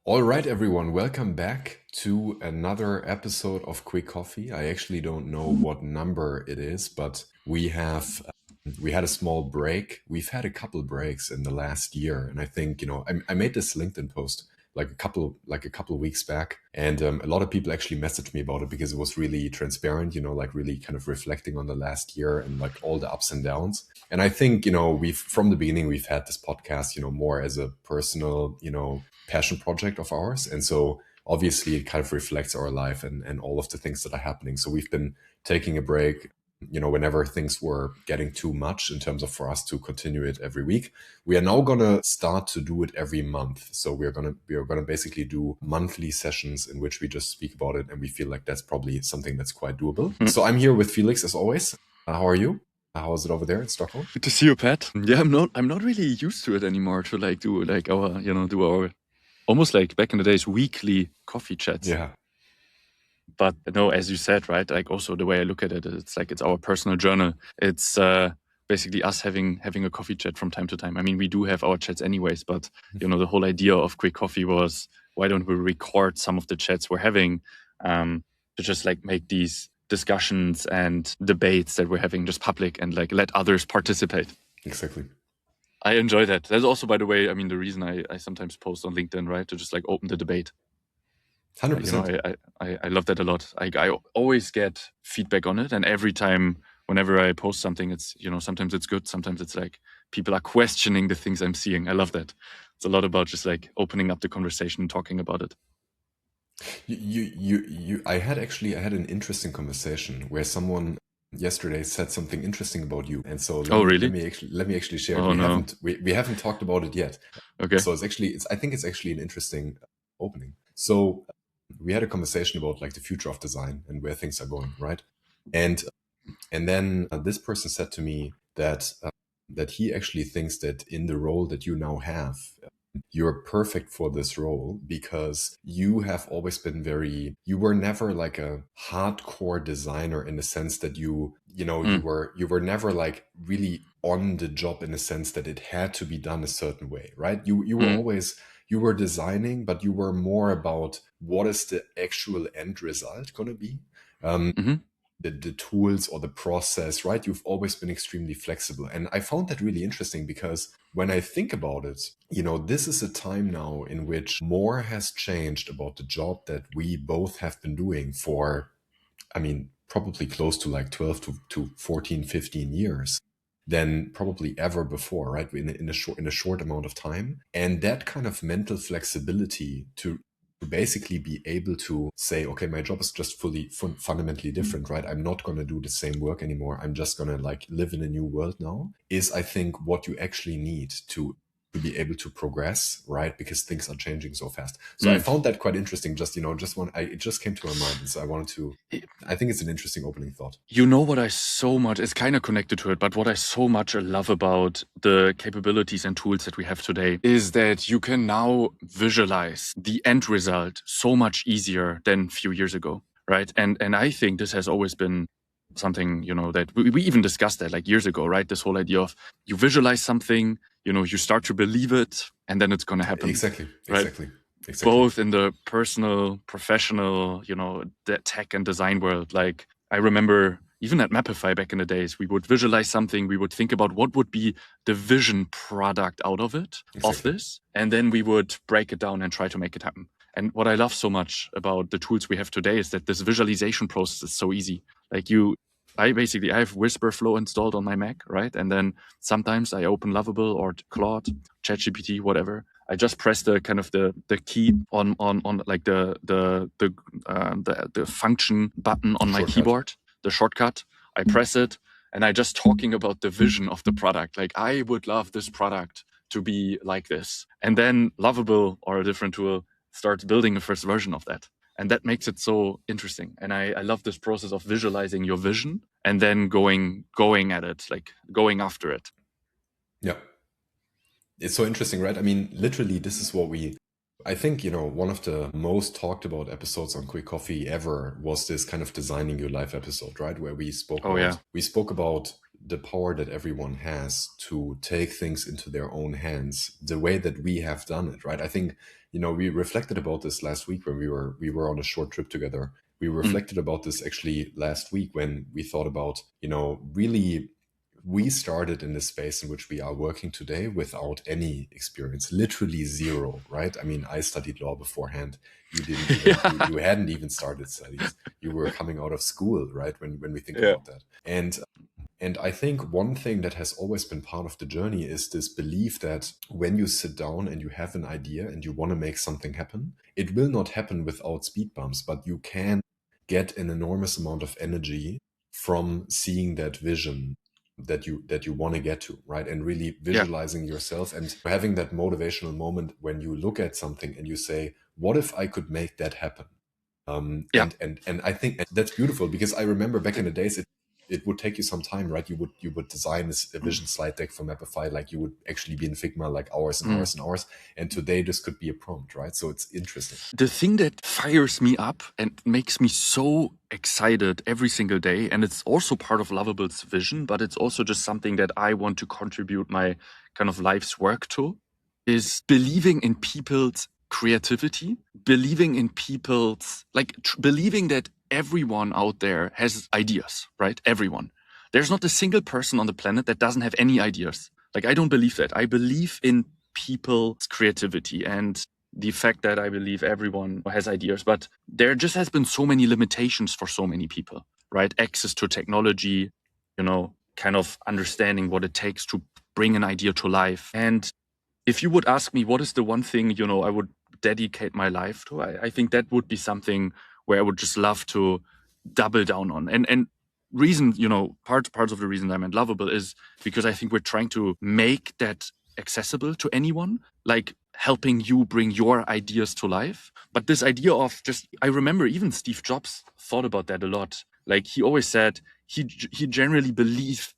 All right, everyone, welcome back to another episode of Quick Coffee. I actually don't know what number it is, but we had a small break. We've had a couple breaks in the last year, and I think I made this LinkedIn post like a couple of weeks back, and a lot of people actually messaged me about it because it was really transparent. Like really kind of reflecting on the last year and like all the ups and downs. And I think we've from the beginning we've had this podcast more as a personal passion project of ours. And so obviously it kind of reflects our life and all of the things that are happening. So we've been taking a break, whenever things were getting too much in terms of for us to continue it every week. We are now going to start to do it every month. So we are going to basically do monthly sessions in which we just speak about it. And we feel like that's probably something that's quite doable. So I'm here with Felix as always. How are you? How is it over there in Stockholm? Good to see you, Pat. Yeah, I'm not really used to it anymore to do our almost like back in the days weekly coffee chats. Yeah. But no, as you said, right? Like also the way I look at it, it's like it's our personal journal. It's basically us having a coffee chat from time to time. I mean, we do have our chats anyways, but the whole idea of Quick Coffee was why don't we record some of the chats we're having to just like make these discussions and debates that we're having just public and like let others participate. Exactly. I enjoy that. That's also, by the way, I mean, the reason I sometimes post on LinkedIn, right? To just like open the debate. 100%. I love that a lot. I always get feedback on it. And every time, whenever I post something, it's, sometimes it's good. Sometimes it's like people are questioning the things I'm seeing. I love that. It's a lot about just like opening up the conversation and talking about it. I had an interesting conversation where someone yesterday said something interesting about you, and so really? let me actually share. Oh, We haven't talked about it yet. Okay. So I think it's actually an interesting opening. So we had a conversation about like the future of design and where things are going, right? And then this person said to me that he actually thinks that in the role that you now have, you're perfect for this role because you have always been you were never like a hardcore designer in the sense that you were never like really on the job in the sense that it had to be done a certain way, right? You were always, you were designing, but you were more about what is the actual end result going to be. The tools or the process, right? You've always been extremely flexible. And I found that really interesting because when I think about it, this is a time now in which more has changed about the job that we both have been doing for, I mean, probably close to like 12 to 14, 15 years than probably ever before, right? In a short amount of time. And that kind of mental flexibility to basically be able to say, okay, my job is just fundamentally different, right? I'm not going to do the same work anymore. I'm just going to like live in a new world now is, I think, what you actually need to be able to progress, right? Because things are changing so fast. So I found that quite interesting. It just came to my mind. So I think it's an interesting opening thought. What I so much, it's kind of connected to it, but what I so much love about the capabilities and tools that we have today is that you can now visualize the end result so much easier than a few years ago, right? And I think this has always been something, that we even discussed that like years ago, right? This whole idea of you visualize something, you start to believe it, and then it's going to happen. Exactly. Both in the personal, professional, the tech and design world. Like I remember even at Mapify back in the days, we would visualize something, we would think about what would be the vision product out of it, of this, and then we would break it down and try to make it happen. And what I love so much about the tools we have today is that this visualization process is so easy. Like I have Whisperflow installed on my Mac, right? And then sometimes I open Lovable or Claude, ChatGPT, whatever. I just press the kind of the key on like the function button on my keyboard, the shortcut. I press it, and I just talking about the vision of the product. Like I would love this product to be like this, and then Lovable or a different tool starts building the first version of that. And that makes it so interesting. And I love this process of visualizing your vision and then going at it, like going after it. Yeah. It's so interesting, right? I mean, literally, this is what I think, one of the most talked about episodes on Quick Coffee ever was this kind of designing your life episode, right? Where we spoke about the power that everyone has to take things into their own hands the way that we have done it, right? I think, we reflected about this last week when we were on a short trip together. We reflected about this actually last week when we thought about, really, we started in the space in which we are working today without any experience, literally zero, right? I mean, I studied law beforehand. You didn't even, you hadn't even started studies. You were coming out of school, right? When we think about that. And I think one thing that has always been part of the journey is this belief that when you sit down and you have an idea and you want to make something happen, it will not happen without speed bumps, but you can get an enormous amount of energy from seeing that vision that you want to get to, right? And really visualizing yourself and having that motivational moment when you look at something and you say, what if I could make that happen? And I think that's beautiful, because I remember back in the days, it would take you some time, right? You would design a vision slide deck for Mapify, like you would actually be in Figma like hours and hours and hours. And today this could be a prompt, right? So it's interesting. The thing that fires me up and makes me so excited every single day, and it's also part of Lovable's vision, but it's also just something that I want to contribute my kind of life's work to, is believing in people's creativity, believing in people's, believing that everyone out there has ideas, right? Everyone. There's not a single person on the planet that doesn't have any ideas. Like, I don't believe that. I believe in people's creativity and the fact that I believe everyone has ideas, but there just has been so many limitations for so many people, right? Access to technology, kind of understanding what it takes to bring an idea to life. And if you would ask me, what is the one thing, I would dedicate my life to, I think that would be something where I would just love to double down on. And reason, parts of the reason I'm at Lovable is because I think we're trying to make that accessible to anyone, like helping you bring your ideas to life. But this idea of I remember even Steve Jobs thought about that a lot. Like, he always said he generally believes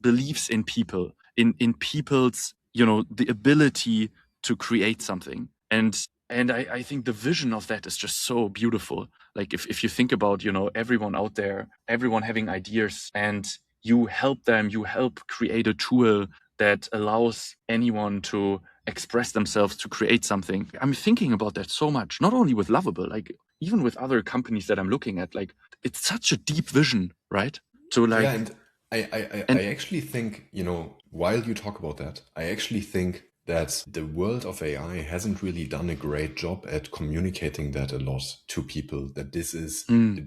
in people, in people's, the ability to create something. And I think the vision of that is just so beautiful. Like, if you think about, everyone out there, everyone having ideas, and you help them, you help create a tool that allows anyone to express themselves, to create something. I'm thinking about that so much, not only with Lovable, like even with other companies that I'm looking at. Like, it's such a deep vision, right? So like, yeah, and I actually think, while you talk about that, I actually think that the world of AI hasn't really done a great job at communicating that a lot to people, that this is the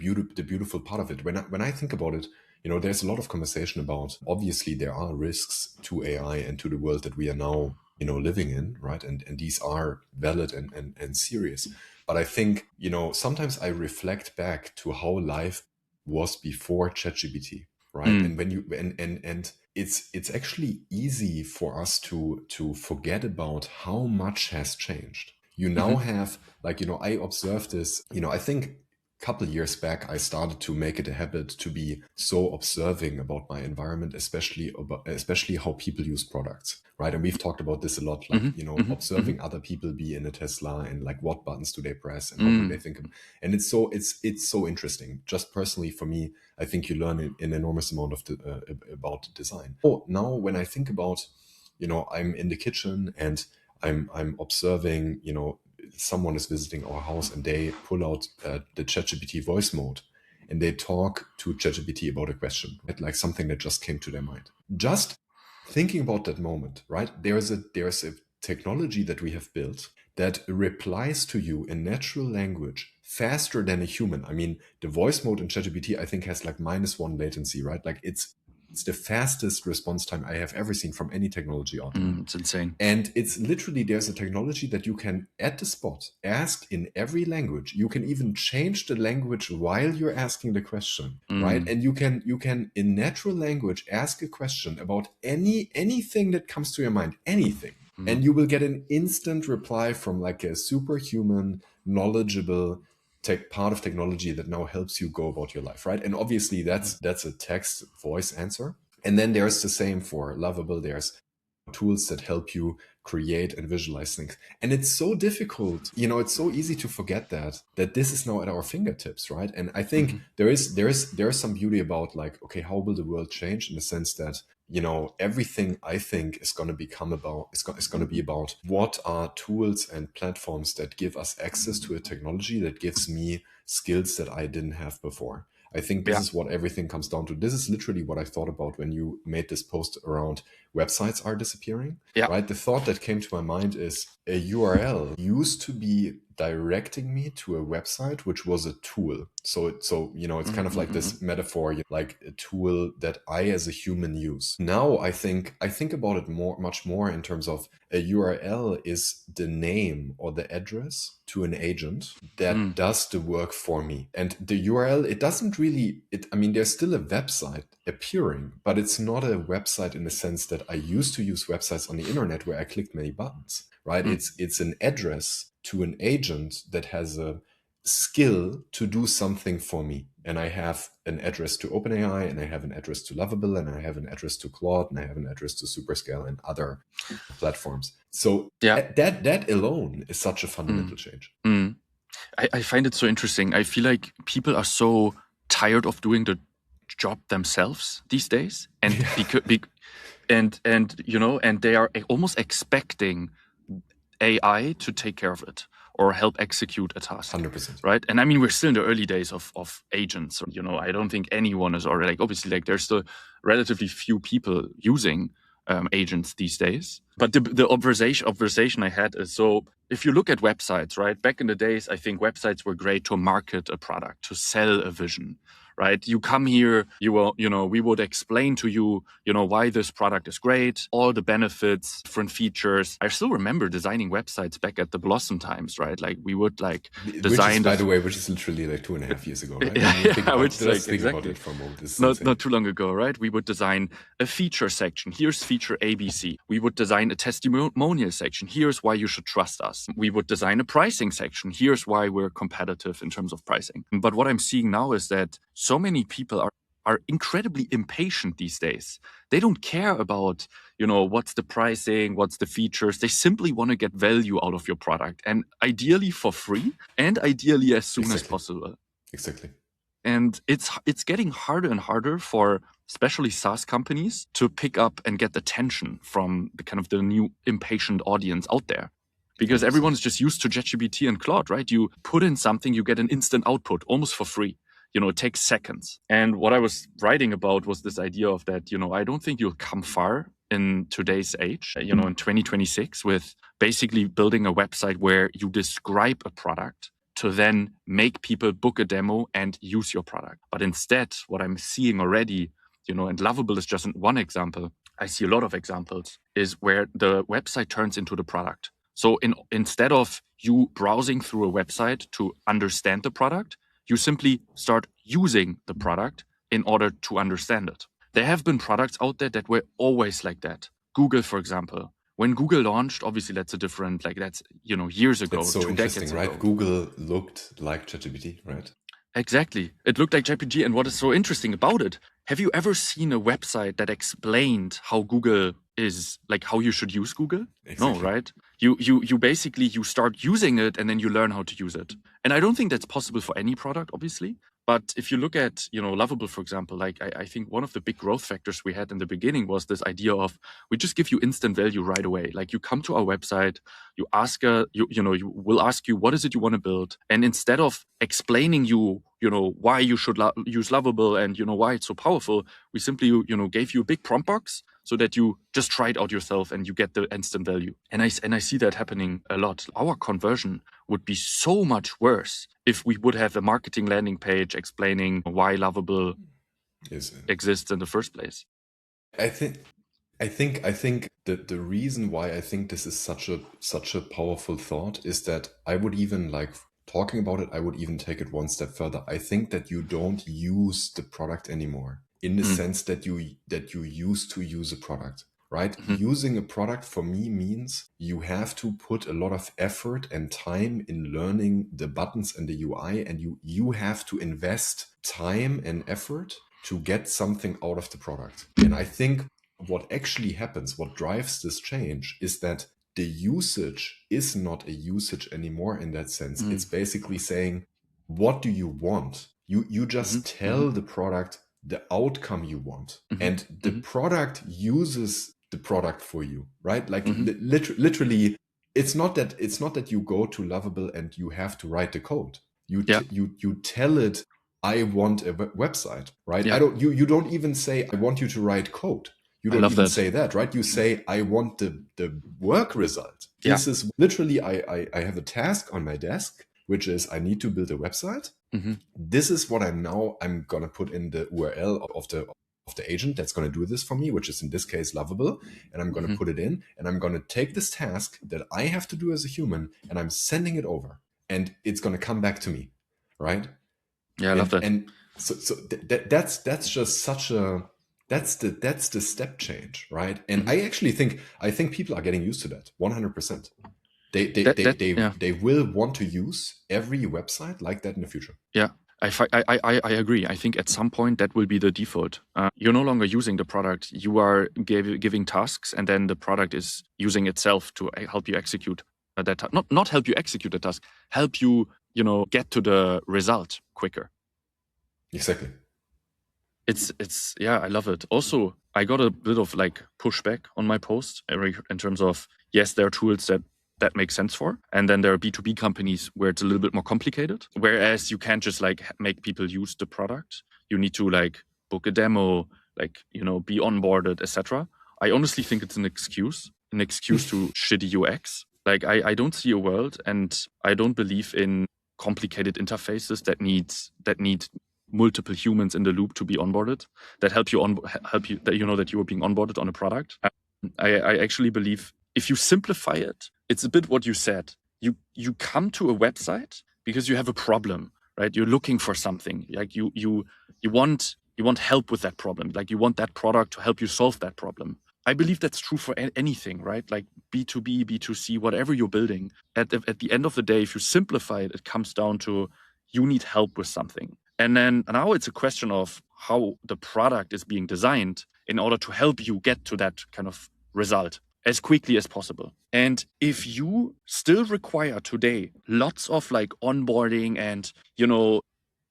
beautiful part of it. When I think about it, there's a lot of conversation about, obviously there are risks to AI and to the world that we are now, living in, right? And these are valid and serious. But I think, sometimes I reflect back to how life was before ChatGPT, right? And when you and it's actually easy for us to forget about how much has changed. You now have, like, I observed this, I think a couple years back, I started to make it a habit to be so observing about my environment, especially how people use products, right? And we've talked about this a lot, like, observing other people be in a Tesla and like what buttons do they press and what do they think of. And it's so interesting. Just personally for me, I think you learn an enormous amount of about design. Now when I think about, I'm in the kitchen and I'm observing, someone is visiting our house and they pull out the ChatGPT voice mode and they talk to ChatGPT about a question, right? Like something that just came to their mind. Just thinking about that moment, right? There's a technology that we have built that replies to you in natural language faster than a human. I mean, the voice mode in ChatGPT, I think, has like -1 latency, right? Like it's the fastest response time I have ever seen from any technology out there. It's insane. And it's literally, there's a technology that you can, at the spot, ask in every language. You can even change the language while you're asking the question, right? And you can in natural language ask a question about anything that comes to your mind, anything. And you will get an instant reply from like a superhuman, knowledgeable part of technology that now helps you go about your life, right? And obviously that's a text voice answer. And then there's the same for Lovable. There's tools that help you create and visualize things. And it's so difficult, it's so easy to forget that this is now at our fingertips, right? And I think there is some beauty about like, okay, how will the world change, in the sense that, everything I think is going to become about, is going to be about what are tools and platforms that give us access to a technology that gives me skills that I didn't have before. I think this is what everything comes down to. This is literally what I thought about when you made this post around websites are disappearing, right? The thought that came to my mind is a URL used to be directing me to a website, which was a tool. So it's kind of like this metaphor, like a tool that I as a human use. Now I think about it much more in terms of a URL is the name or the address to an agent that does the work for me. And the URL, it doesn't really, there's still a website appearing, but it's not a website in the sense that I used to use websites on the internet where I clicked many buttons, right? It's an address to an agent that has a skill to do something for me. And I have an address to OpenAI, and I have an address to Lovable, and I have an address to Claude, and I have an address to Superscale and other platforms. So that alone is such a fundamental change. I find it so interesting. I feel like people are so tired of doing the job themselves these days, and and they are almost expecting AI to take care of it or help execute a task. 100%. Right? And we're still in the early days of agents. I don't think anyone is already, like, obviously, like, there's still relatively few people using agents these days. But the observation I had is, so if you look at websites, right, back in the days, I think websites were great to market a product, to sell a vision. Right? You come here, we would explain to you, why this product is great, all the benefits, different features. I still remember designing websites back at the Blossom times, right? Like, we would design. Which is literally like 2.5 years ago, right? Exactly. Not too long ago, right? We would design a feature section. Here's feature ABC. We would design a testimonial section. Here's why you should trust us. We would design a pricing section. Here's why we're competitive in terms of pricing. But what I'm seeing now is that so many people are incredibly impatient these days. They don't care about, what's the pricing, what's the features. They simply want to get value out of your product, and ideally for free, and ideally as soon as possible. Exactly. And it's getting harder and harder for especially SaaS companies to pick up and get attention from the kind of the new impatient audience out there. Because everyone's just used to ChatGPT and Claude, right? You put in something, you get an instant output almost for free. It takes seconds. And what I was writing about was this idea of that, I don't think you'll come far in today's age, in 2026, with basically building a website where you describe a product to then make people book a demo and use your product. But instead, what I'm seeing already, and Lovable is just one example, I see a lot of examples, is where the website turns into the product. So instead of you browsing through a website to understand the product, you simply start using the product in order to understand it. There have been products out there that were always like that. Google, for example. When Google launched, obviously that's a different, that's, years ago, it's so 2 decades ago. Right? Google looked like ChatGPT, right? Exactly. It looked like ChatGPT. And what is so interesting about it, have you ever seen a website that explained how Google is, like, how you should use Google? Exactly. No, right? You basically, you start using it and then you learn how to use it. And I don't think that's possible for any product, obviously. But if you look at, Lovable, for example, like I think one of the big growth factors we had in the beginning was this idea of, we just give you instant value right away. Like, you come to our website, you ask, we'll ask you, what is it you want to build? And instead of explaining you, why you should use Lovable and, why it's so powerful, we simply, gave you a big prompt box so that you just try it out yourself and you get the instant value. And I see that happening a lot. Our conversion would be so much worse if we would have a marketing landing page explaining why Lovable exists in the first place. I think that the reason why I think this is such a powerful thought is that I would even, like, talking about it, I would even take it one step further. I think that you don't use the product anymore in the sense that you used to use a product. Right? Using a product for me means you have to put a lot of effort and time in learning the buttons and the UI, and you have to invest time and effort to get something out of the product. And I think what actually happens, what drives this change, is that the usage is not a usage anymore in that sense. It's basically saying, what do you want? You just tell the product the outcome you want, and the product uses the product for you, right? Like literally, it's not that you go to Lovable and you have to write the code. You tell it, I want a website, right? Yeah. You don't even say, I want you to write code. You don't even say that, right? You say, I want the work result. This is literally, I have a task on my desk, which is I need to build a website. This is what I'm going to put in the URL of the agent that's going to do this for me, which is in this case Lovable. And I'm going to put it in, and I'm going to take this task that I have to do as a human, and I'm sending it over, and it's going to come back to me, right? Yeah, I love that. And so that's just such a, that's the step change, right? And I actually think people are getting used to that 100%. They will want to use every website like that in the future. Yeah, I agree. I think at some point that will be the default. You're no longer using the product. You are giving tasks, and then the product is using itself to help you execute that. Not help you execute the task, help you, get to the result quicker. Exactly. It's yeah, I love it. Also, I got a bit of like pushback on my post in terms of, yes, there are tools that make sense for, and then there are B2B companies where it's a little bit more complicated, whereas you can't just like make people use the product. You need to like book a demo, like, be onboarded, etc. I honestly think it's an excuse to shitty UX. Like I don't see a world, and I don't believe in complicated interfaces that need multiple humans in the loop to be onboarded, that help you that that you are being onboarded on a product. I actually believe if you simplify it, it's a bit what you said. You come to a website because you have a problem, right? You're looking for something. Like you want help with that problem. Like you want that product to help you solve that problem. I believe that's true for anything, right? Like B2B, B2C, whatever you're building. At the end of the day, if you simplify it, it comes down to you need help with something. And then now it's a question of how the product is being designed in order to help you get to that kind of result as quickly as possible. And if you still require today lots of like onboarding and,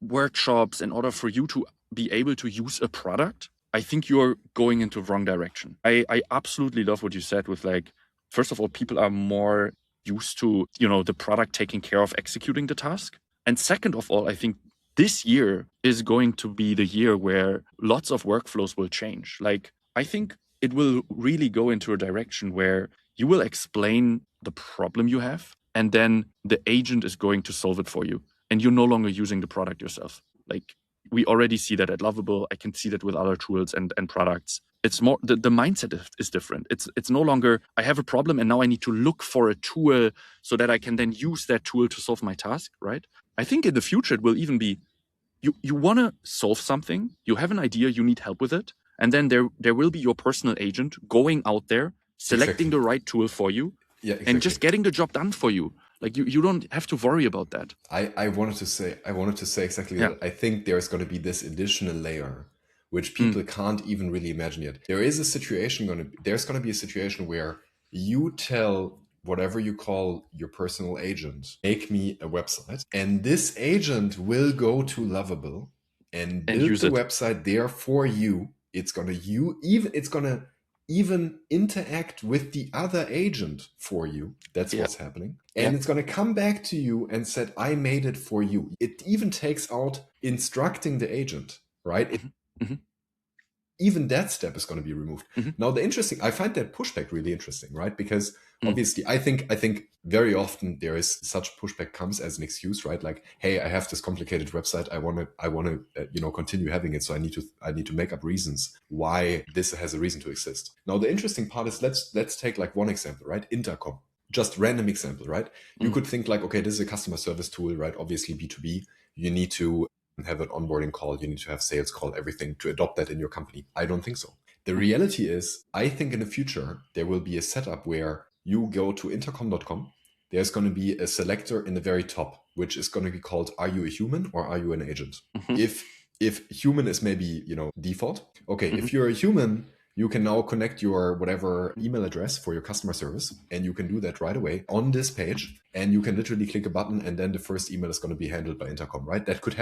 workshops in order for you to be able to use a product, I think you're going into the wrong direction. I absolutely love what you said with like, first of all, people are more used to, the product taking care of executing the task. And second of all, I think this year is going to be the year where lots of workflows will change. Like, I think it will really go into a direction where you will explain the problem you have, and then the agent is going to solve it for you. And you're no longer using the product yourself. Like, we already see that at Lovable. I can see that with other tools and products. It's more, the mindset is different. It's no longer, I have a problem and now I need to look for a tool so that I can then use that tool to solve my task, right? I think in the future it will even be, you want to solve something, you have an idea, you need help with it, and then there will be your personal agent going out there, selecting the right tool for you, and just getting the job done for you. Like you don't have to worry about that. I wanted to say exactly that. I think there's going to be this additional layer which people can't even really imagine yet. There's going to be a situation where you tell whatever you call your personal agent, make me a website, and this agent will go to Lovable and build the website there for you. It's going to even interact with the other agent for you. That's what's happening. And it's going to come back to you and said, I made it for you. It even takes out instructing the agent, right? Even that step is going to be removed. Now, I find that pushback really interesting, right? Because obviously, I think very often there is such pushback comes as an excuse, right? Like, hey, I have this complicated website. I want to continue having it. So I need to make up reasons why this has a reason to exist. Now, the interesting part is let's take like one example, right? Intercom, just random example, right? You could think like, okay, this is a customer service tool, right? Obviously B2B, you need to have an onboarding call, you need to have sales call, everything to adopt that in your company. I don't think so. The reality is, I think in the future, there will be a setup where you go to intercom.com. There's going to be a selector in the very top, which is going to be called, are you a human or are you an agent? If human is maybe, default. Okay, if you're a human, You can now connect your whatever email address for your customer service, and you can do that right away on this page. And you can literally click a button, and then the first email is going to be handled by Intercom, right? That could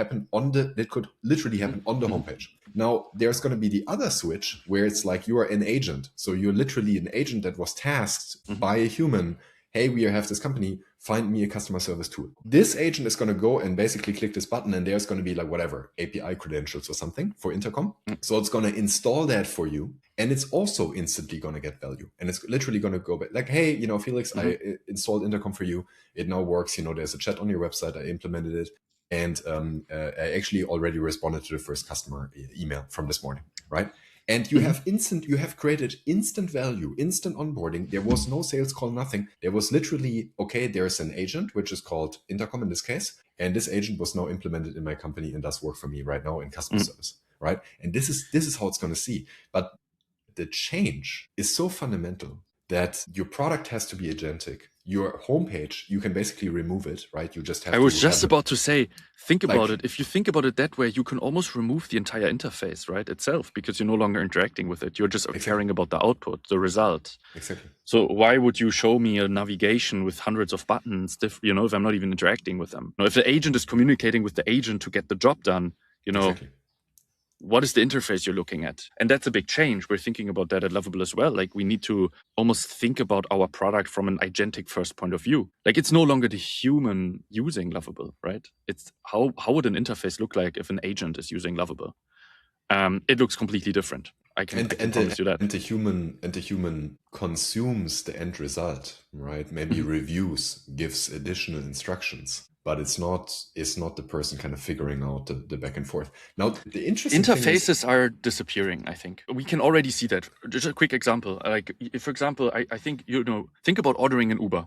literally happen on the homepage. Now, there's going to be the other switch where it's like you are an agent. So you're literally an agent that was tasked by a human. Hey, we have this company, find me a customer service tool. This agent is going to go and basically click this button, and there's going to be like whatever, API credentials or something for Intercom. So it's going to install that for you. And it's also instantly going to get value. And it's literally going to go back like, hey, Felix, I installed Intercom for you. It now works. There's a chat on your website. I implemented it. And I actually already responded to the first customer email from this morning, right? And you have created instant value, instant onboarding. There was no sales call, nothing. There was literally, okay, there's an agent, which is called Intercom in this case. And this agent was now implemented in my company and does work for me right now in customer service, right? And this is how it's going to see. But the change is so fundamental that your product has to be agentic. Your homepage, you can basically remove it, right? You just have I was just about to say, think about it. If you think about it that way, you can almost remove the entire interface, right, itself, because you're no longer interacting with it. You're just caring about the output, the result. Exactly. So why would you show me a navigation with hundreds of buttons, if I'm not even interacting with them? If the agent is communicating with the agent to get the job done, Exactly. What is the interface you're looking at? And that's a big change. We're thinking about that at Lovable as well. Like, we need to almost think about our product from an agentic first point of view. Like, it's no longer the human using Lovable, right? It's how would an interface look like if an agent is using Lovable? It looks completely different. I can promise you that. And the human consumes the end result, right? Maybe reviews, gives additional instructions. But it's not the person kind of figuring out the back and forth. Now, the interesting interfaces are disappearing, I think. We can already see that. Just a quick example. Like, if, for example, I think, think about ordering an Uber,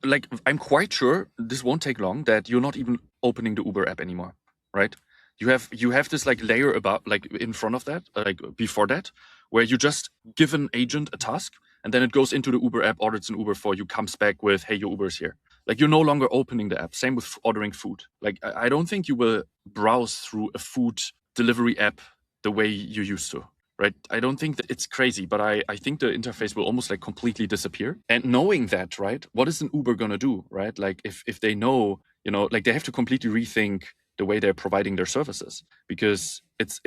Like, I'm quite sure this won't take long that you're not even opening the Uber app anymore, right? You have this like layer about like in front of that, like before that, where you just give an agent a task, and then it goes into the Uber app, orders an Uber for you, comes back with, hey, your Uber's here. Like, you're no longer opening the app. Same with ordering food. Like, I don't think you will browse through a food delivery app the way you used to, right? I don't think that it's crazy, but I think the interface will almost like completely disappear. And knowing that, right, what is an Uber going to do, right? Like, if they know, like, they have to completely rethink the way they're providing their services, because it's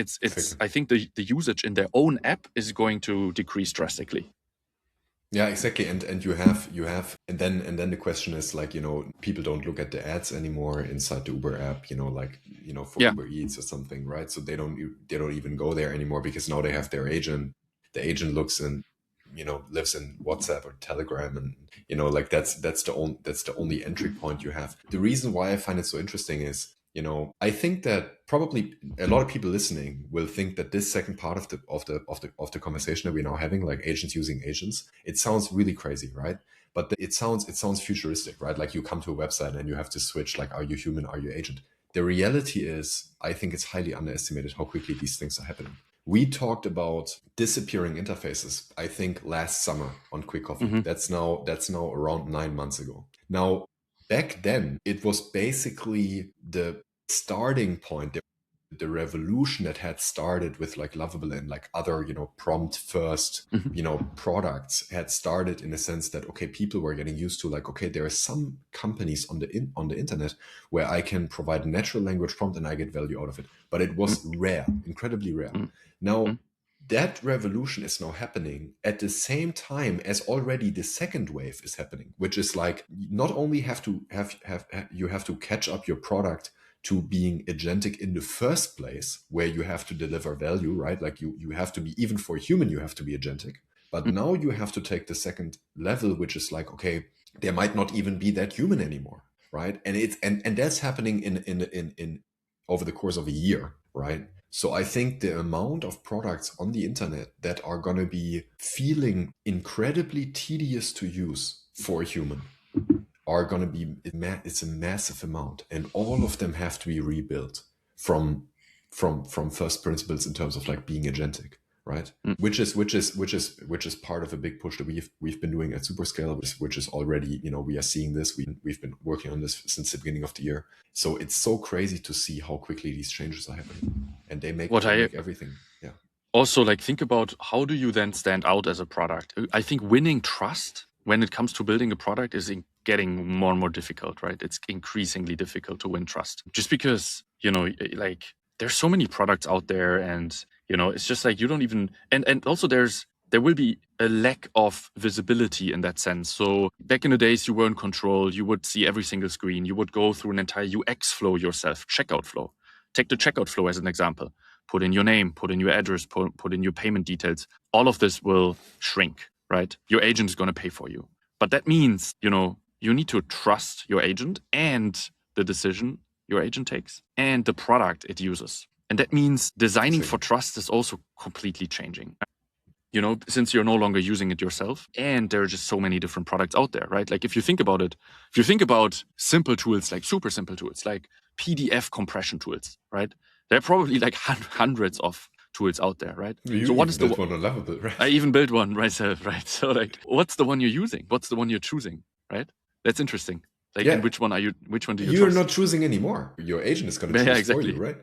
I think the usage in their own app is going to decrease drastically. Yeah, exactly. And you have and then the question is like, people don't look at the ads anymore inside the Uber app, for Uber Eats or something, right? So they don't even go there anymore, because now they have their agent. The agent looks in, lives in WhatsApp or Telegram, and like that's the only entry point you have. The reason why I find it so interesting is, I think that probably a lot of people listening will think that this second part of the conversation that we're now having, like agents using agents, it sounds really crazy, right? But it sounds futuristic, right? Like, you come to a website and you have to switch, like, are you human, are you agent? The reality is, I think it's highly underestimated how quickly these things are happening. We talked about disappearing interfaces, I think, last summer on Quick Coffee. Mm-hmm. That's now around 9 months ago. Now, back then, it was basically the starting point, the revolution that had started with like Lovable and like other, prompt first, products had started in the sense that, okay, people were getting used to like, okay, there are some companies on the internet where I can provide a natural language prompt and I get value out of it. But it was rare, incredibly rare. Now, that revolution is now happening at the same time as already the second wave is happening, which is like, not only you have to catch up your product to being agentic in the first place, where you have to deliver value, right? Like, you have to be, even for a human, you have to be agentic. But now you have to take the second level, which is like, okay, there might not even be that human anymore, right? And it's and that's happening in over the course of a year, right? So I think the amount of products on the internet that are going to be feeling incredibly tedious to use for a human are going to be, it's a massive amount, and all of them have to be rebuilt from first principles in terms of like being agentic, right? Which is part of a big push that we've been doing at Superscale, which is already, we are seeing this. We've been working on this since the beginning of the year. So it's so crazy to see how quickly these changes are happening, and they make everything. Yeah. Also, like, think about how do you then stand out as a product? I think winning trust when it comes to building a product is getting more and more difficult, right? It's increasingly difficult to win trust just because, like, there's so many products out there, and, it's just like you don't even, and also there will be a lack of visibility in that sense. So back in the days, you were in control. You would see every single screen. You would go through an entire UX flow yourself, checkout flow. Take the checkout flow as an example. Put in your name, put in your address, put in your payment details. All of this will shrink, right? Your agent is going to pay for you. But that means, you need to trust your agent and the decision your agent takes and the product it uses. And that means designing for trust is also completely changing. Since you're no longer using it yourself, and there are just so many different products out there, right? Like if you think about it, if you think about simple tools, like super simple tools, like PDF compression tools, right? There are probably like hundreds of tools out there, right? So what is the one on Lovable, right? I even built one myself, right? So like, what's the one you're using? What's the one you're choosing, right? That's interesting. Like, and which one do you trust? You're not choosing anymore. Your agent is going to choose for you, right?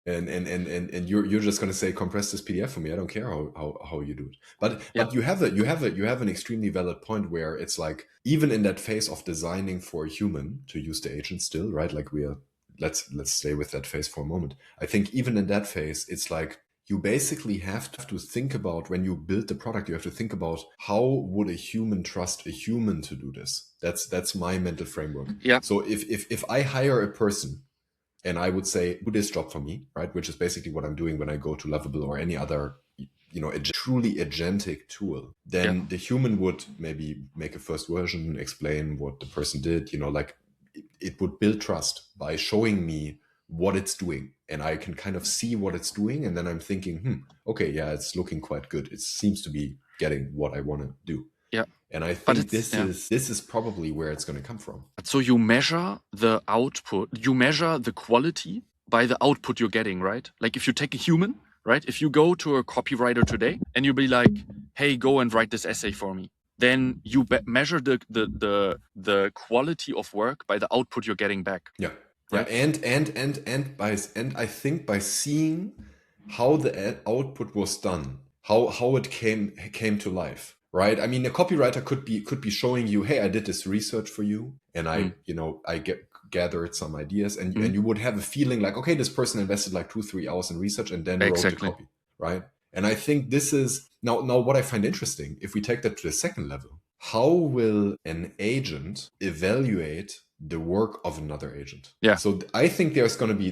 And you're just going to say, compress this PDF for me. I don't care how you do it. But you have an extremely valid point where it's like, even in that phase of designing for a human to use the agent still, right? Like let's stay with that phase for a moment. I think even in that phase, it's like you basically have to think about, when you build the product, you have to think about how would a human trust a human to do this. That's my mental framework. Yeah. So if I hire a person, and I would say, do this job for me, right? Which is basically what I'm doing when I go to Lovable or any other, a truly agentic tool. Then the human would maybe make a first version, explain what the person did, like it would build trust by showing me what it's doing. And I can kind of see what it's doing. And then I'm thinking, okay, yeah, it's looking quite good. It seems to be getting what I want to do. Yeah. And I think this is probably where it's going to come from. So you measure the output, you measure the quality by the output you're getting, right? Like if you take a human, right? If you go to a copywriter today and you be like, hey, go and write this essay for me, then you measure the quality of work by the output you're getting back. Yeah. Right? And I think by seeing how the output was done, how it came to life. Right. I mean, a copywriter could be showing you, hey, I did this research for you, and I gathered some ideas, and you would have a feeling like, okay, this person invested like 2-3 hours in research and then wrote the copy, right? And I think this is now what I find interesting. If we take that to the second level, how will an agent evaluate the work of another agent? Yeah. So I think there's literally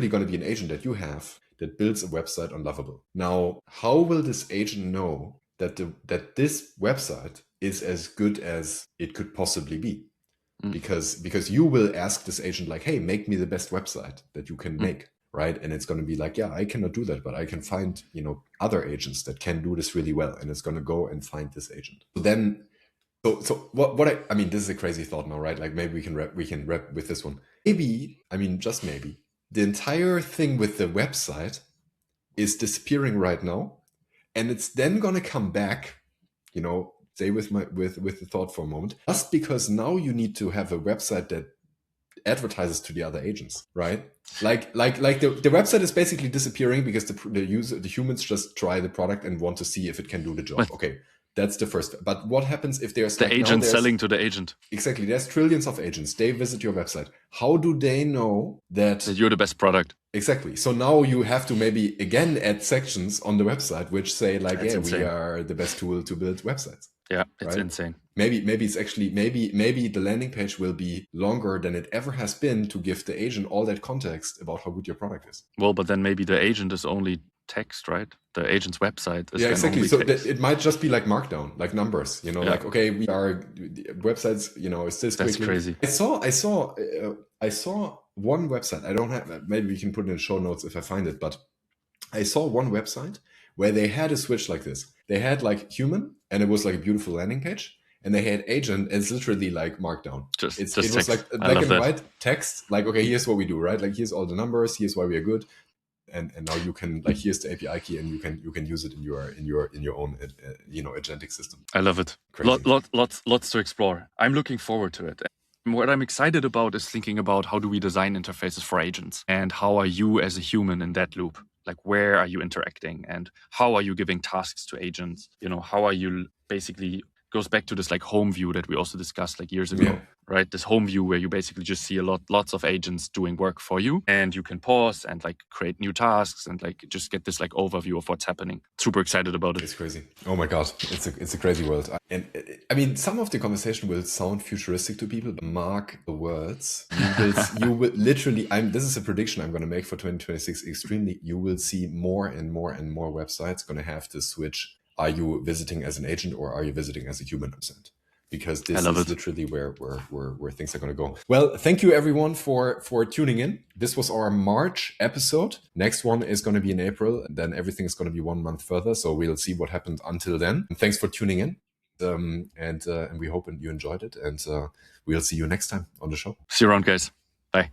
going to be an agent that you have that builds a website on Lovable. Now, how will this agent know that this website is as good as it could possibly be? Because you will ask this agent like, hey, make me the best website that you can make, right? And it's going to be like, yeah, I cannot do that, but I can find other agents that can do this really well, and it's going to go and find this agent. So then, so what I mean, this is a crazy thought now, right? Like maybe we can wrap with this one. Maybe, just maybe, the entire thing with the website is disappearing right now. And it's then going to come back, stay with the thought for a moment, just because now you need to have a website that advertises to the other agents, right? Like the website is basically disappearing because the humans just try the product and want to see if it can do the job. Okay. That's the first. But what happens if there's the agent selling to the agent? Exactly. There's trillions of agents. They visit your website. How do they know that you're the best product? Exactly. So now you have to maybe again add sections on the website which say like, That's insane. We are the best tool to build websites. Yeah, it's insane. Maybe it's actually maybe the landing page will be longer than it ever has been to give the agent all that context about how good your product is. Well, but then maybe the agent is only text, right? The agent's website is exactly. So it might just be like markdown, like numbers, like, okay, we are websites, it's this. That's crazy. I saw one website. I don't have, maybe we can put it in show notes if I find it, but I saw one website where they had a switch like this. They had like human, and it was like a beautiful landing page, and they had agent, and it's literally like markdown. It was like black and white text, like, okay, here's what we do, right? Like, here's all the numbers, here's why we are good. And now you can, like, here's the API key, and you can use it in your own agentic system. I love it. Lots to explore. I'm looking forward to it. What I'm excited about is thinking about how do we design interfaces for agents, and how are you as a human in that loop? Like, where are you interacting and how are you giving tasks to agents? How are you basically goes back to this like home view that we also discussed like years ago, right? This home view where you basically just see lots of agents doing work for you, and you can pause and like create new tasks and like just get this like overview of what's happening. Super excited about it. It's crazy. Oh my God. It's a crazy world. And I mean, some of the conversation will sound futuristic to people, but mark the words. You will literally, this is a prediction I'm going to make for 2026. You will see more and more and more websites going to have to switch. Are you visiting as an agent or are you visiting as a human percent? Because this is literally where things are going to go. Well, thank you everyone for tuning in. This was our March episode. Next one is going to be in April, and then everything is going to be 1 month further. So we'll see what happens until then. And thanks for tuning in. And we hope you enjoyed it. And we'll see you next time on the show. See you around, guys. Bye.